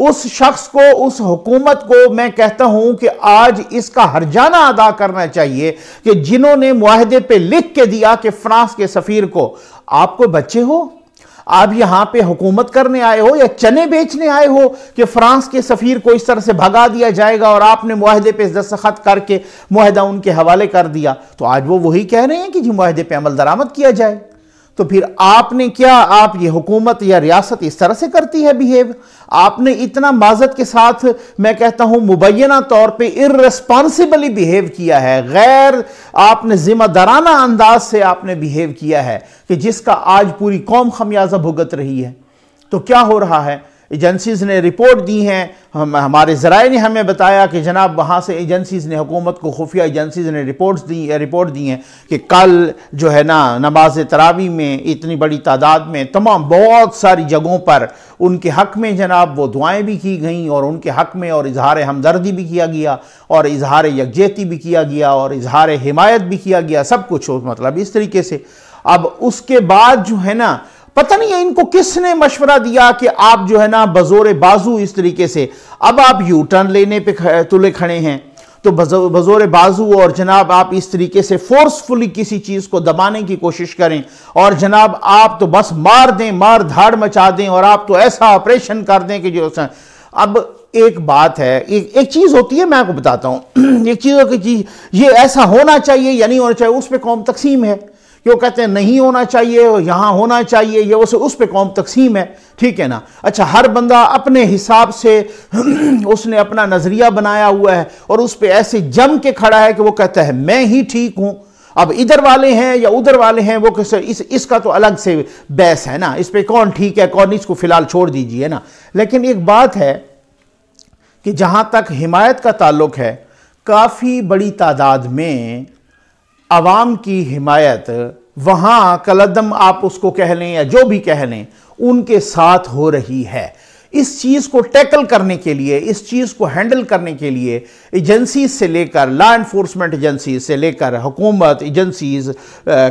اس شخص کو، اس حکومت کو میں کہتا ہوں کہ آج اس کا ہرجانہ ادا کرنا چاہیے کہ جنہوں نے معاہدے پہ لکھ کے دیا کہ فرانس کے سفیر کو، آپ کو بچے ہو، آپ یہاں پہ حکومت کرنے آئے ہو یا چنے بیچنے آئے ہو کہ فرانس کے سفیر کو اس طرح سے بھگا دیا جائے گا، اور آپ نے معاہدے پہ دستخط کر کے معاہدہ ان کے حوالے کر دیا؟ تو آج وہ وہی کہہ رہے ہیں کہ جی معاہدے پہ عمل درآمد کیا جائے۔ تو پھر آپ نے کیا، آپ یہ حکومت یا ریاست اس طرح سے کرتی ہے بیہیو؟ آپ نے اتنا معذرت کے ساتھ میں کہتا ہوں مبینہ طور پہ irresponsibly بیہیو کیا ہے، غیر آپ نے ذمہ دارانہ انداز سے آپ نے بیہیو کیا ہے کہ جس کا آج پوری قوم خمیازہ بھگت رہی ہے۔ تو کیا ہو رہا ہے؟ ایجنسیز نے رپورٹ دی ہیں، ہمارے ذرائع نے ہمیں بتایا کہ جناب وہاں سے ایجنسیز نے، حکومت کو خفیہ ایجنسیز نے رپورٹ دی ہیں کہ کل جو ہے نا نماز تراویح میں اتنی بڑی تعداد میں تمام بہت ساری جگہوں پر ان کے حق میں جناب وہ دعائیں بھی کی گئیں، اور ان کے حق میں اور اظہار ہمدردی بھی کیا گیا، اور اظہار یکجہتی بھی کیا گیا، اور اظہار حمایت بھی کیا گیا، سب کچھ مطلب اس طریقے سے۔ اب اس کے بعد جو ہے نا پتہ نہیں ہے ان کو کس نے مشورہ دیا کہ آپ جو ہے نا بزور بازو اس طریقے سے اب آپ یو ٹرن لینے پہ تلے کھڑے ہیں، تو بزور بازو اور جناب آپ اس طریقے سے فورسفلی کسی چیز کو دبانے کی کوشش کریں، اور جناب آپ تو بس مار دیں، مار دھاڑ مچا دیں، اور آپ تو ایسا آپریشن کر دیں کہ جو اب ایک بات ہے، ایک چیز ہوتی ہے، میں آپ کو بتاتا ہوں، ایک چیز ہو کہ یہ ایسا ہونا چاہیے یا نہیں ہونا چاہیے، اس پہ قوم تقسیم ہے، کہ وہ کہتے ہیں نہیں ہونا چاہیے، یہاں ہونا چاہیے، یا اس پہ قوم تقسیم ہے، ٹھیک ہے نا؟ اچھا، ہر بندہ اپنے حساب سے اس نے اپنا نظریہ بنایا ہوا ہے، اور اس پہ ایسے جم کے کھڑا ہے کہ وہ کہتا ہے میں ہی ٹھیک ہوں۔ اب ادھر والے ہیں یا ادھر والے ہیں، وہ اس کا تو الگ سے بحث ہے نا، اس پہ کون ٹھیک ہے کون نہیں، اس کو فی الحال چھوڑ دیجئے نا۔ لیکن ایک بات ہے کہ جہاں تک حمایت کا تعلق ہے، کافی بڑی تعداد میں عوام کی حمایت وہاں کلدم آپ اس کو کہہ لیں یا جو بھی کہہ لیں، ان کے ساتھ ہو رہی ہے۔ اس چیز کو ٹیکل کرنے کے لیے، اس چیز کو ہینڈل کرنے کے لیے ایجنسیز سے لے کر، لا انفورسمنٹ ایجنسیز سے لے کر حکومت ایجنسیز،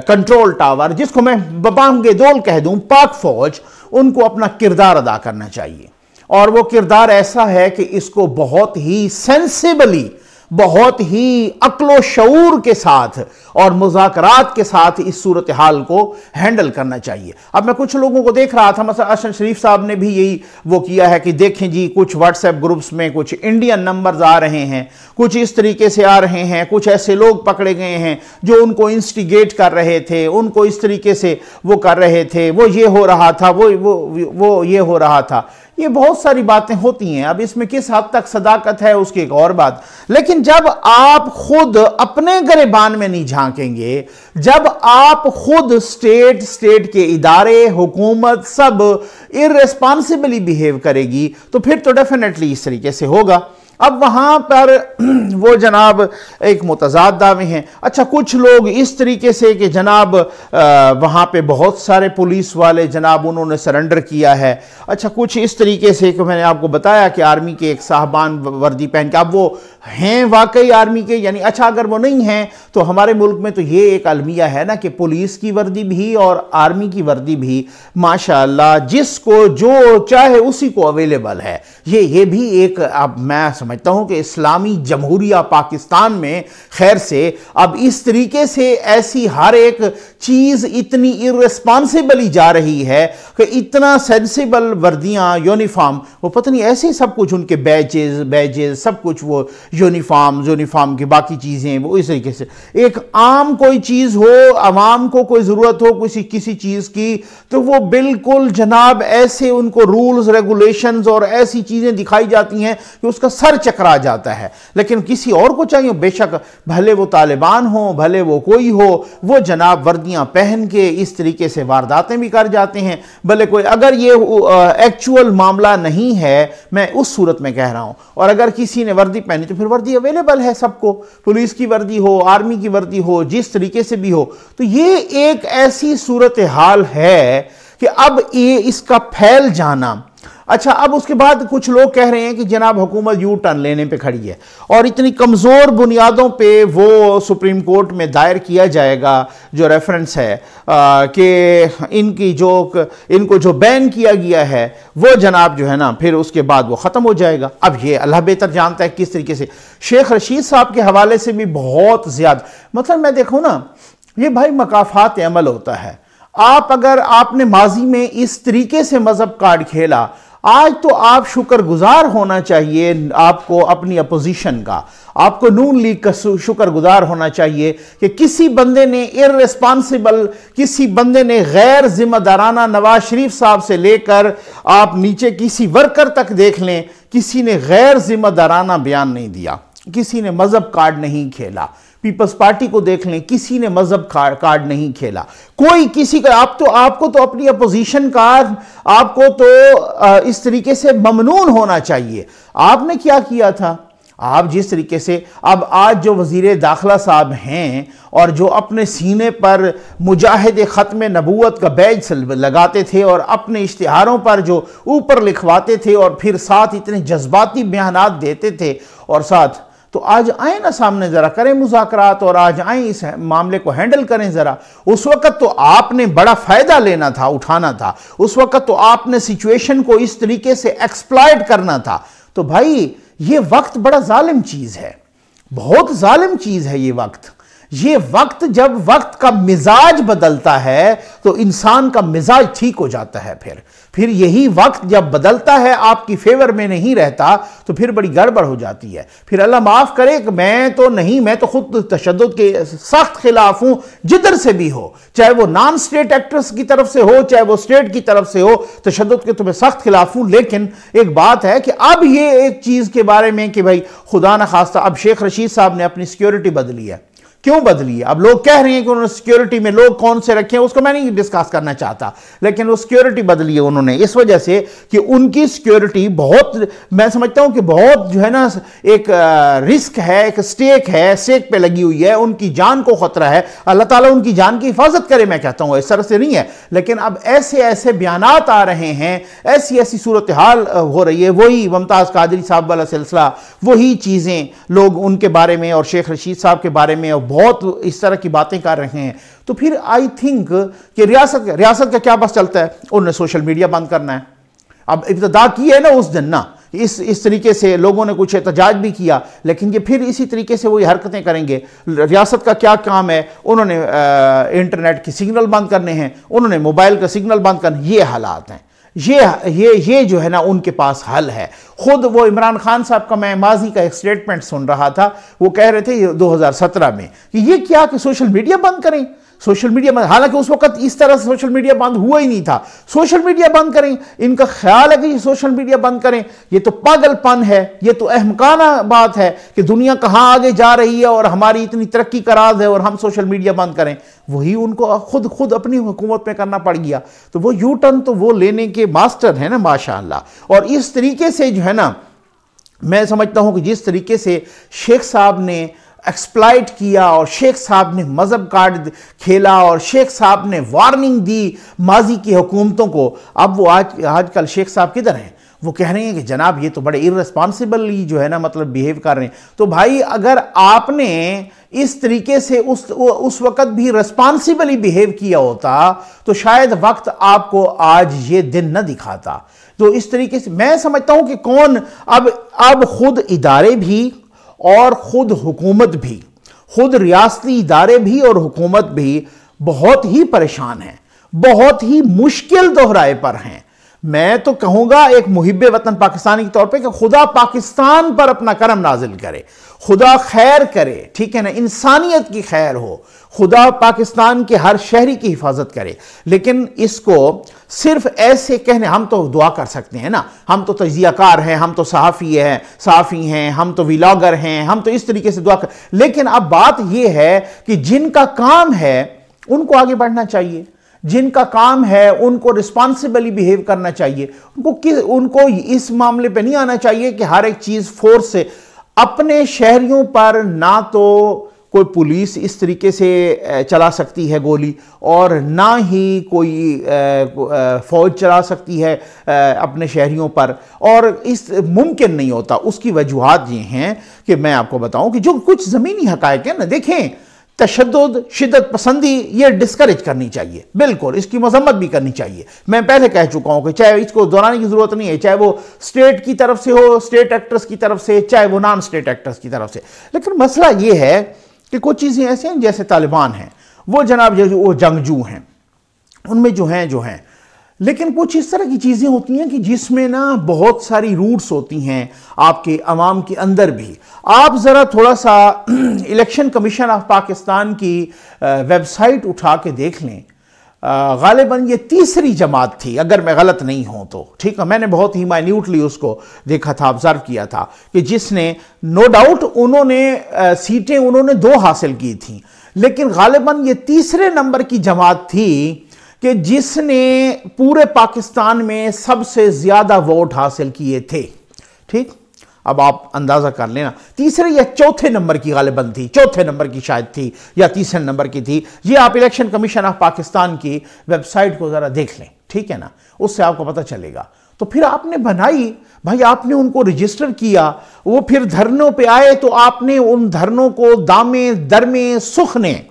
کنٹرول ٹاور، جس کو میں ببانگ دول کہہ دوں، پاک فوج، ان کو اپنا کردار ادا کرنا چاہیے۔ اور وہ کردار ایسا ہے کہ اس کو بہت ہی سینسیبلی، بہت ہی عقل و شعور کے ساتھ اور مذاکرات کے ساتھ اس صورتحال کو ہینڈل کرنا چاہیے۔ اب میں کچھ لوگوں کو دیکھ رہا تھا، مثلا اشرف شریف صاحب نے بھی یہی وہ کیا ہے کہ دیکھیں جی کچھ واٹس ایپ گروپس میں کچھ انڈین نمبرز آ رہے ہیں، کچھ اس طریقے سے آ رہے ہیں، کچھ ایسے لوگ پکڑے گئے ہیں جو ان کو انسٹیگیٹ کر رہے تھے، ان کو اس طریقے سے وہ کر رہے تھے، وہ یہ ہو رہا تھا، وہ یہ ہو رہا تھا۔ یہ بہت ساری باتیں ہوتی ہیں، اب اس میں کس حد تک صداقت ہے اس کی ایک اور بات، لیکن جب آپ خود اپنے گریبان میں نہیں جھانکیں گے، جب آپ خود اسٹیٹ کے ادارے، حکومت سب irresponsibly بیہیو کرے گی، تو پھر تو ڈیفینیٹلی اس طریقے سے ہوگا۔ اب وہاں پر وہ جناب ایک متضاد دعوے ہیں۔ اچھا، کچھ لوگ اس طریقے سے کہ جناب وہاں پہ بہت سارے پولیس والے جناب انہوں نے سرنڈر کیا ہے۔ اچھا، کچھ اس طریقے سے کہ میں نے آپ کو بتایا کہ آرمی کے ایک صاحبان وردی پہن کے، اب وہ ہیں واقعی آرمی کے، یعنی اچھا اگر وہ نہیں ہیں تو ہمارے ملک میں تو یہ ایک المیہ ہے نا کہ پولیس کی وردی بھی اور آرمی کی وردی بھی ماشاءاللہ جس کو جو چاہے اسی کو اویلیبل ہے۔ یہ بھی ایک، اب میں سمجھتا ہوں کہ اسلامی جمہوریہ پاکستان میں خیر سے اب اس طریقے سے ایسی ہر ایک چیز اتنی irresponsibly جا رہی ہے کہ اتنا سینسیبل وردیاں، یونیفارم، وہ پتہ نہیں ایسے ہی سب کچھ ان کے بیجز سب کچھ وہ یونیفارم کی باقی چیزیں وہ اس طریقے سے، ایک عام کوئی چیز ہو، عوام کو کوئی ضرورت ہو کسی چیز کی، تو وہ بالکل جناب ایسے ان کو رولز ریگولیشنز اور ایسی چیزیں دکھائی جاتی ہیں کہ اس کا سر چکرا جاتا ہے۔ لیکن کسی اور کو چاہیے، بے شک بھلے وہ طالبان ہوں، بھلے وہ کوئی ہو، وہ جناب وردیاں پہن کے اس طریقے سے وارداتیں بھی کر جاتے ہیں، بھلے کوئی، اگر یہ ایکچول معاملہ نہیں ہے، میں اس صورت میں کہہ رہا ہوں، اور اگر کسی نے وردی پہنی تو پھر وردی اویلیبل ہے سب کو، پولیس کی وردی ہو، آرمی کی وردی ہو، جس طریقے سے بھی ہو۔ تو یہ ایک ایسی صورتحال ہے کہ اب یہ اس کا پھیل جانا، اچھا اب اس کے بعد کچھ لوگ کہہ رہے ہیں کہ جناب حکومت یو ٹرن لینے پہ کھڑی ہے اور اتنی کمزور بنیادوں پہ وہ سپریم کورٹ میں دائر کیا جائے گا جو ریفرنس ہے کہ ان کو جو بین کیا گیا ہے وہ جناب جو ہے نا پھر اس کے بعد وہ ختم ہو جائے گا. اب یہ اللہ بہتر جانتا ہے کس طریقے سے. شیخ رشید صاحب کے حوالے سے بھی بہت زیادہ مطلب میں دیکھوں نا یہ بھائی مکافات عمل ہوتا ہے. اگر آپ نے ماضی میں اس طریقے سے مذہب کارڈ کھیلا آج تو آپ شکر گزار ہونا چاہیے آپ کو اپنی اپوزیشن کا, آپ کو نون لیگ کا شکر گزار ہونا چاہیے کہ کسی بندے نے ارریسپانسیبل, کسی بندے نے غیر ذمہ دارانہ نواز شریف صاحب سے لے کر آپ نیچے کسی ورکر تک دیکھ لیں, کسی نے غیر ذمہ دارانہ بیان نہیں دیا, کسی نے مذہب کارڈ نہیں کھیلا. پیپلز پارٹی کو دیکھ لیں کسی نے مذہب کارڈ نہیں کھیلا. کوئی کسی کا آپ کو تو اپنی اپوزیشن کا آپ کو تو اس طریقے سے ممنون ہونا چاہیے. آپ نے کیا کیا تھا؟ آپ جس طریقے سے اب آج جو وزیر داخلہ صاحب ہیں اور جو اپنے سینے پر مجاہد ختم نبوت کا بیج لگاتے تھے اور اپنے اشتہاروں پر جو اوپر لکھواتے تھے اور پھر ساتھ اتنے جذباتی بیانات دیتے تھے اور ساتھ تو آج آئیں نا سامنے ذرا کریں مذاکرات اور آج آئیں اس معاملے کو ہینڈل کریں ذرا. اس وقت تو آپ نے بڑا فائدہ لینا تھا, اٹھانا تھا. اس وقت تو آپ نے سچویشن کو اس طریقے سے ایکسپلائٹ کرنا تھا. تو بھائی یہ وقت بڑا ظالم چیز ہے, بہت ظالم چیز ہے یہ وقت. یہ وقت جب وقت کا مزاج بدلتا ہے تو انسان کا مزاج ٹھیک ہو جاتا ہے. پھر یہی وقت جب بدلتا ہے آپ کی فیور میں نہیں رہتا تو پھر بڑی گڑبڑ ہو جاتی ہے. پھر اللہ معاف کرے کہ میں تو خود تشدد کے سخت خلاف ہوں جدھر سے بھی ہو, چاہے وہ نان سٹیٹ ایکٹرز کی طرف سے ہو چاہے وہ سٹیٹ کی طرف سے ہو, تشدد کے تو میں سخت خلاف ہوں. لیکن ایک بات ہے کہ اب یہ ایک چیز کے بارے میں کہ بھائی خدا نہ خواستہ اب شیخ رشید صاحب نے اپنی سیکیورٹی بدلی ہے. کیوں بدلی ہے؟ اب لوگ کہہ رہے ہیں کہ انہوں نے سیکیورٹی میں لوگ کون سے رکھے ہیں اس کو میں نہیں ڈسکس کرنا چاہتا, لیکن وہ سیکیورٹی بدلی ہے انہوں نے اس وجہ سے کہ ان کی سیکیورٹی بہت, میں سمجھتا ہوں کہ بہت جو ہے نا ایک رسک ہے, ایک سٹیک پہ لگی ہوئی ہے, ان کی جان کو خطرہ ہے. اللہ تعالیٰ ان کی جان کی حفاظت کرے, میں کہتا ہوں اس طرح سے نہیں ہے. لیکن اب ایسے بیانات آ رہے ہیں, ایسی صورتحال ہو رہی ہے, وہی ممتاز قادری صاحب والا سلسلہ, وہی چیزیں لوگ ان کے بارے میں اور شیخ رشید صاحب کے بارے میں بہت اس طرح کی باتیں کر رہے ہیں. تو پھر آئی تھنک کہ ریاست کا کیا بس چلتا ہے, انہوں نے سوشل میڈیا بند کرنا ہے. اب ابتدا کی ہے نا اس دن نا اس طریقے سے لوگوں نے کچھ احتجاج بھی کیا, لیکن یہ پھر اسی طریقے سے وہی حرکتیں کریں گے. ریاست کا کیا کام ہے؟ انہوں نے انٹرنیٹ کی سگنل بند کرنے ہیں, انہوں نے موبائل کا سگنل بند کرنے. یہ حالات ہیں, یہ جو ہے نا ان کے پاس حل ہے. خود وہ عمران خان صاحب کا میں ماضی کا ایک سٹیٹمنٹ سن رہا تھا, وہ کہہ رہے تھے 2017 میں کہ یہ کیا کہ سوشل میڈیا بند کریں, سوشل میڈیا بند, حالانکہ اس وقت اس طرح سے سوشل میڈیا بند ہوا ہی نہیں تھا. سوشل میڈیا بند کریں, ان کا خیال ہے کہ یہ سوشل میڈیا بند کریں. یہ تو پاگل پن ہے, یہ تو احمقانہ بات ہے کہ دنیا کہاں آگے جا رہی ہے اور ہماری اتنی ترقی کا راز ہے اور ہم سوشل میڈیا بند کریں. وہی ان کو خود اپنی حکومت میں کرنا پڑ گیا. تو وہ یو ٹرن تو وہ لینے کے ماسٹر ہیں نا ماشاءاللہ. اور اس طریقے سے جو ہے نا میں سمجھتا ہوں کہ جس طریقے سے شیخ صاحب نے ایکسپلائٹ کیا اور شیخ صاحب نے مذہب کارڈ کھیلا اور شیخ صاحب نے وارننگ دی ماضی کی حکومتوں کو, اب وہ آج کل شیخ صاحب کدھر ہیں؟ وہ کہہ رہے ہیں کہ جناب یہ تو بڑے ارریسپانسیبلی جو ہے نا مطلب بیہیو کر رہے ہیں. تو بھائی اگر آپ نے اس طریقے سے اس وقت بھی ریسپانسیبلی بیہیو کیا ہوتا تو شاید وقت آپ کو آج یہ دن نہ دکھاتا. تو اس طریقے سے میں سمجھتا ہوں کہ کون اب خود ادارے بھی اور خود حکومت بھی, خود ریاستی ادارے بھی اور حکومت بھی بہت ہی پریشان ہیں, بہت ہی مشکل دہرائے پر ہیں. میں تو کہوں گا ایک محب وطن پاکستانی کے طور پہ کہ خدا پاکستان پر اپنا کرم نازل کرے, خدا خیر کرے, ٹھیک ہے نا, انسانیت کی خیر ہو, خدا پاکستان کے ہر شہری کی حفاظت کرے. لیکن اس کو صرف ایسے کہنے, ہم تو دعا کر سکتے ہیں نا, ہم تو تجزیہ کار ہیں, ہم تو صحافی ہیں, ہم تو ویلاگر ہیں, ہم تو اس طریقے سے دعا کر. لیکن اب بات یہ ہے کہ جن کا کام ہے ان کو آگے بڑھنا چاہیے, جن کا کام ہے ان کو ریسپانسیبلی بیہیو کرنا چاہیے. ان کو اس معاملے پہ نہیں آنا چاہیے کہ ہر ایک چیز فورس سے. اپنے شہریوں پر نہ تو کوئی پولیس اس طریقے سے چلا سکتی ہے گولی، اور نہ ہی کوئی فوج چلا سکتی ہے اپنے شہریوں پر، اور اس ممکن نہیں ہوتا۔ اس کی وجوہات یہ ہیں کہ میں آپ کو بتاؤں کہ جو کچھ زمینی حقائق ہیں نا، دیکھیں تشدد، شدت پسندی یہ ڈسکریج کرنی چاہیے، بالکل اس کی مذمت بھی کرنی چاہیے۔ میں پہلے کہہ چکا ہوں کہ چاہے اس کو دہرانے کی ضرورت نہیں ہے، چاہے وہ اسٹیٹ کی طرف سے ہو، اسٹیٹ ایکٹرز کی طرف سے، چاہے وہ نان اسٹیٹ ایکٹرز کی طرف سے، لیکن مسئلہ یہ ہے کہ کچھ چیزیں ایسے ہیں جیسے طالبان ہیں، وہ جناب وہ جنگجو ہیں، ان میں جو ہیں، لیکن کچھ اس طرح کی چیزیں ہوتی ہیں کہ جس میں نا بہت ساری روٹس ہوتی ہیں آپ کے عوام کے اندر بھی۔ آپ ذرا تھوڑا سا الیکشن کمیشن آف پاکستان کی ویب سائٹ اٹھا کے دیکھ لیں، غالباً یہ تیسری جماعت تھی اگر میں غلط نہیں ہوں تو، ٹھیک ہے، میں نے بہت ہی مائنیوٹلی اس کو دیکھا تھا، آبزرو کیا تھا، کہ جس نے نو ڈاؤٹ انہوں نے سیٹیں انہوں نے 2 حاصل کی تھیں، لیکن غالباً یہ تیسرے نمبر کی جماعت تھی کہ جس نے پورے پاکستان میں سب سے زیادہ ووٹ حاصل کیے تھے، ٹھیک؟ اب آپ اندازہ کر لینا، تیسرے یا چوتھے نمبر کی غالباً تھی، چوتھے نمبر کی شاید تھی یا تیسرے نمبر کی تھی۔ یہ آپ الیکشن کمیشن آف پاکستان کی ویب سائٹ کو ذرا دیکھ لیں، ٹھیک ہے نا، اس سے آپ کو پتہ چلے گا۔ تو پھر آپ نے بنائی، بھائی آپ نے ان کو رجسٹر کیا، وہ پھر دھرنوں پہ آئے تو آپ نے ان دھرنوں کو دامے درمے سخنے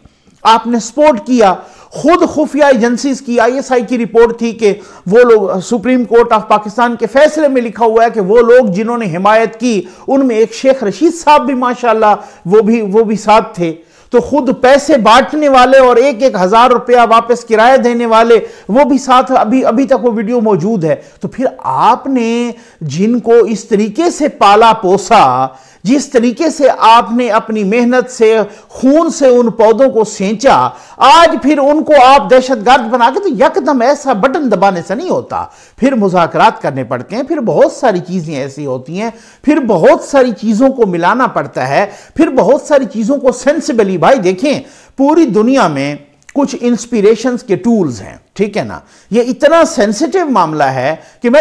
آپ نے سپورٹ کیا۔ خود خفیہ ایجنسیز کی ISI کی رپورٹ تھی کہ وہ لوگ، سپریم کورٹ آف پاکستان کے فیصلے میں لکھا ہوا ہے کہ وہ لوگ جنہوں نے حمایت کی ان میں ایک شیخ رشید صاحب بھی ماشاءاللہ وہ بھی ساتھ تھے۔ تو خود پیسے بانٹنے والے اور 1,000 روپیہ واپس کرایہ دینے والے وہ بھی ساتھ، ابھی تک وہ ویڈیو موجود ہے۔ تو پھر آپ نے جن کو اس طریقے سے پالا پوسا، جس طریقے سے آپ نے اپنی محنت سے، خون سے ان پودوں کو سینچا، آج پھر ان کو آپ دہشت گرد بنا کے، تو یکدم ایسا بٹن دبانے سے نہیں ہوتا، پھر مذاکرات کرنے پڑتے ہیں، پھر بہت ساری چیزیں ایسی ہوتی ہیں، پھر بہت ساری چیزوں کو ملانا پڑتا ہے، پھر بہت ساری چیزوں کو سینسیبلی، بھائی دیکھیں پوری دنیا میں کچھ انسپیریشنز کے ٹولز ہیں، ٹھیک ہے نا، یہ اتنا سینسیٹیو معاملہ ہے کہ میں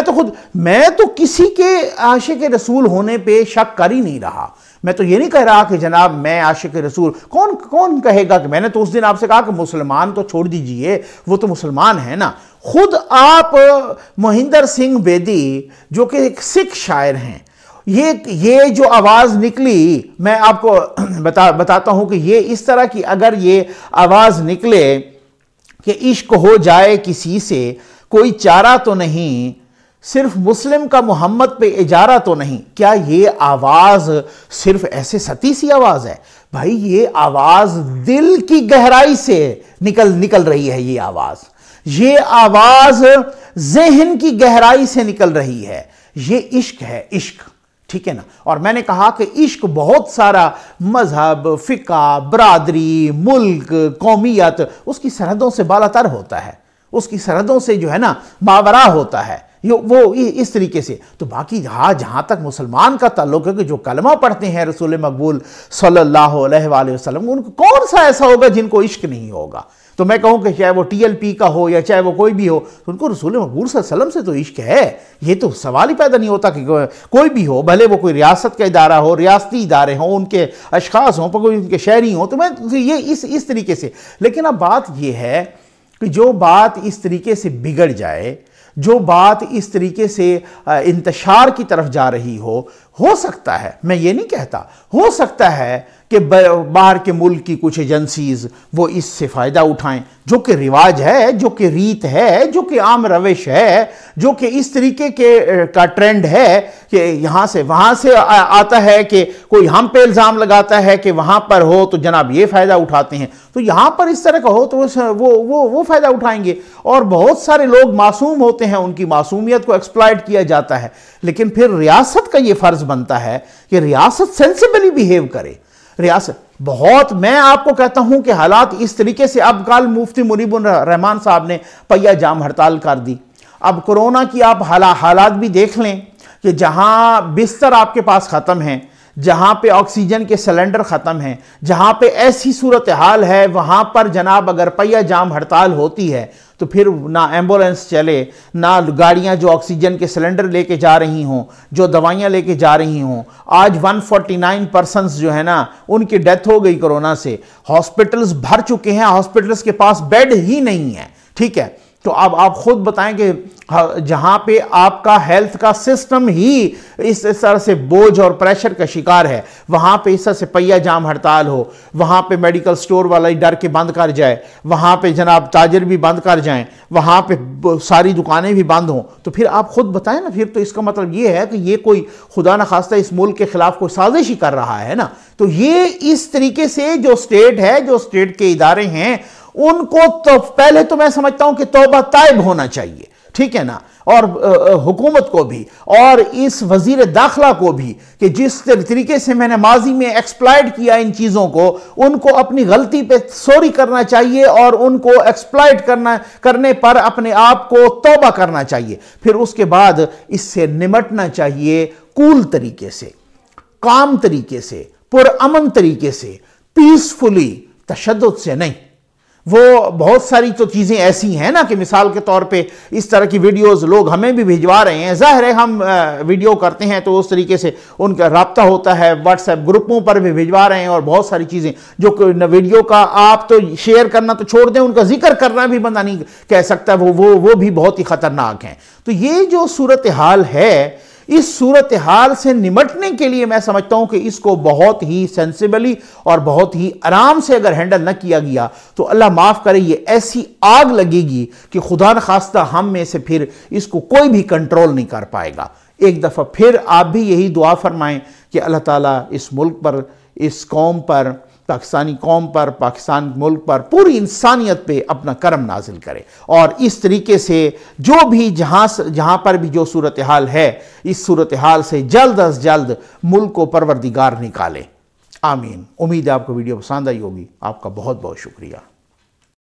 تو کسی کے عاشق رسول ہونے پہ شک کر ہی نہیں رہا۔ میں تو یہ نہیں کہہ رہا کہ جناب میں عاشق رسول، کون کہے گا کہ میں نے تو اس دن آپ سے کہا کہ مسلمان تو چھوڑ دیجئے، وہ تو مسلمان ہے نا۔ خود آپ مہندر سنگھ بیدی جو کہ ایک سکھ شاعر ہیں، یہ جو آواز نکلی، میں آپ کو بتاتا ہوں کہ یہ اس طرح کی اگر یہ آواز نکلے کہ عشق ہو جائے کسی سے کوئی چارہ تو نہیں، صرف مسلم کا محمد پہ اجارہ تو نہیں، کیا یہ آواز صرف ایسے ستی سی آواز ہے؟ بھائی یہ آواز دل کی گہرائی سے نکل رہی ہے، یہ آواز ذہن کی گہرائی سے نکل رہی ہے، یہ عشق ہے، عشق، ٹھیک ہے نا۔ اور میں نے کہا کہ عشق بہت سارا مذہب، فقہ، برادری، ملک، قومیت، اس کی سرحدوں سے بالاتر ہوتا ہے، اس کی سرحدوں سے جو ہے نا ماورا ہوتا ہے، وہ اس طریقے سے۔ تو باقی جہاں تک مسلمان کا تعلق ہے کہ جو کلمہ پڑھتے ہیں رسول مقبول صلی اللہ علیہ وآلہ وسلم، ان کو کون سا ایسا ہوگا جن کو عشق نہیں ہوگا؟ تو میں کہوں کہ چاہے وہ TLP کا ہو یا چاہے وہ کوئی بھی ہو، ان کو رسول مقبول صلی اللہ علیہ وسلم سے تو عشق ہے، یہ تو سوال ہی پیدا نہیں ہوتا کہ کوئی بھی ہو، بھلے وہ کوئی ریاست کا ادارہ ہو، ریاستی ادارے ہوں، ان کے اشخاص ہوں، کوئی ان کے شہری ہوں، تو میں یہ اس طریقے سے۔ لیکن اب بات یہ ہے کہ جو بات اس طریقے سے بگڑ جائے، جو بات اس طریقے سے انتشار کی طرف جا رہی ہو سکتا ہے، میں یہ نہیں کہتا، ہو سکتا ہے کہ باہر کے ملک کی کچھ ایجنسیز وہ اس سے فائدہ اٹھائیں، جو کہ رواج ہے، جو کہ ریت ہے، جو کہ عام روش ہے، جو کہ اس طریقے کا ٹرینڈ ہے کہ یہاں سے وہاں سے آتا ہے کہ کوئی ہم پہ الزام لگاتا ہے کہ وہاں پر ہو تو جناب یہ فائدہ اٹھاتے ہیں، تو یہاں پر اس طرح کا ہو تو وہ فائدہ اٹھائیں گے۔ اور بہت سارے لوگ معصوم ہوتے ہیں، ان کی معصومیت کو ایکسپلائٹ کیا جاتا ہے، لیکن پھر ریاست کا یہ فرض بنتا ہے کہ ریاست سینسیبلی بیہیو کرے۔ ریاست بہت، میں آپ کو کہتا ہوں کہ حالات اس طریقے سے، اب کل مفتی منیب الرحمان صاحب نے پہیہ جام ہڑتال کر دی۔ اب کورونا کی آپ حالات بھی دیکھ لیں کہ جہاں بستر آپ کے پاس ختم ہیں، جہاں پہ آکسیجن کے سلنڈر ختم ہیں، جہاں پہ ایسی صورتحال ہے، وہاں پر جناب اگر پہیہ جام ہڑتال ہوتی ہے تو پھر نہ ایمبولینس چلے، نہ گاڑیاں جو آکسیجن کے سلنڈر لے کے جا رہی ہوں، جو دوائیاں لے کے جا رہی ہوں۔ آج 149 پرسنز جو ہے نا ان کی ڈیتھ ہو گئی کرونا سے، ہاسپٹلز بھر چکے ہیں، ہاسپٹلز کے پاس بیڈ ہی نہیں ہے، ٹھیک ہے؟ تو اب آپ خود بتائیں کہ جہاں پہ آپ کا ہیلتھ کا سسٹم ہی اس طرح سے بوجھ اور پریشر کا شکار ہے، وہاں پہ اس طرح سے پہیہ جام ہڑتال ہو، وہاں پہ میڈیکل سٹور والا ہی ڈر کے بند کر جائے، وہاں پہ جناب تاجر بھی بند کر جائیں، وہاں پہ ساری دکانیں بھی بند ہوں، تو پھر آپ خود بتائیں نا، پھر تو اس کا مطلب یہ ہے کہ یہ کوئی خدا نخواستہ اس ملک کے خلاف کوئی سازش ہی کر رہا ہے نا۔ تو یہ اس طریقے سے جو اسٹیٹ ہے، جو اسٹیٹ کے ادارے ہیں، ان کو تو پہلے تو میں سمجھتا ہوں کہ توبہ تائب ہونا چاہیے، ٹھیک ہے نا، اور حکومت کو بھی اور اس وزیر داخلہ کو بھی کہ جس طریقے سے میں نے ماضی میں ایکسپلائٹ کیا ان چیزوں کو، ان کو اپنی غلطی پہ سوری کرنا چاہیے اور ان کو ایکسپلائٹ کرنے پر اپنے آپ کو توبہ کرنا چاہیے، پھر اس کے بعد اس سے نمٹنا چاہیے کول طریقے سے، کام طریقے سے، پرامن طریقے سے، پیسفلی، تشدد سے نہیں۔ وہ بہت ساری تو چیزیں ایسی ہیں نا کہ مثال کے طور پہ اس طرح کی ویڈیوز لوگ ہمیں بھی بھیجوا رہے ہیں، ظاہر ہے ہم ویڈیو کرتے ہیں تو اس طریقے سے ان کا رابطہ ہوتا ہے، واٹس ایپ گروپوں پر بھی بھیجوا رہے ہیں، اور بہت ساری چیزیں جو ویڈیو کا آپ تو شیئر کرنا تو چھوڑ دیں، ان کا ذکر کرنا بھی بندہ نہیں کہہ سکتا، وہ بھی بہت ہی خطرناک ہیں۔ تو یہ جو صورتحال ہے، اس صورتحال سے نمٹنے کے لیے میں سمجھتا ہوں کہ اس کو بہت ہی سینسیبلی اور بہت ہی آرام سے اگر ہینڈل نہ کیا گیا تو اللہ معاف کرے یہ ایسی آگ لگے گی کہ خدا نخواستہ ہم میں سے پھر اس کو کوئی بھی کنٹرول نہیں کر پائے گا۔ ایک دفعہ پھر آپ بھی یہی دعا فرمائیں کہ اللہ تعالیٰ اس ملک پر، اس قوم پر، پاکستانی قوم پر، پاکستان ملک پر، پوری انسانیت پہ اپنا کرم نازل کرے، اور اس طریقے سے جو بھی جہاں پر بھی جو صورتحال ہے، اس صورتحال سے جلد از جلد ملک کو پروردگار نکالے۔ آمین۔ امید ہے آپ کو ویڈیو پسند آئی ہوگی۔ آپ کا بہت بہت شکریہ۔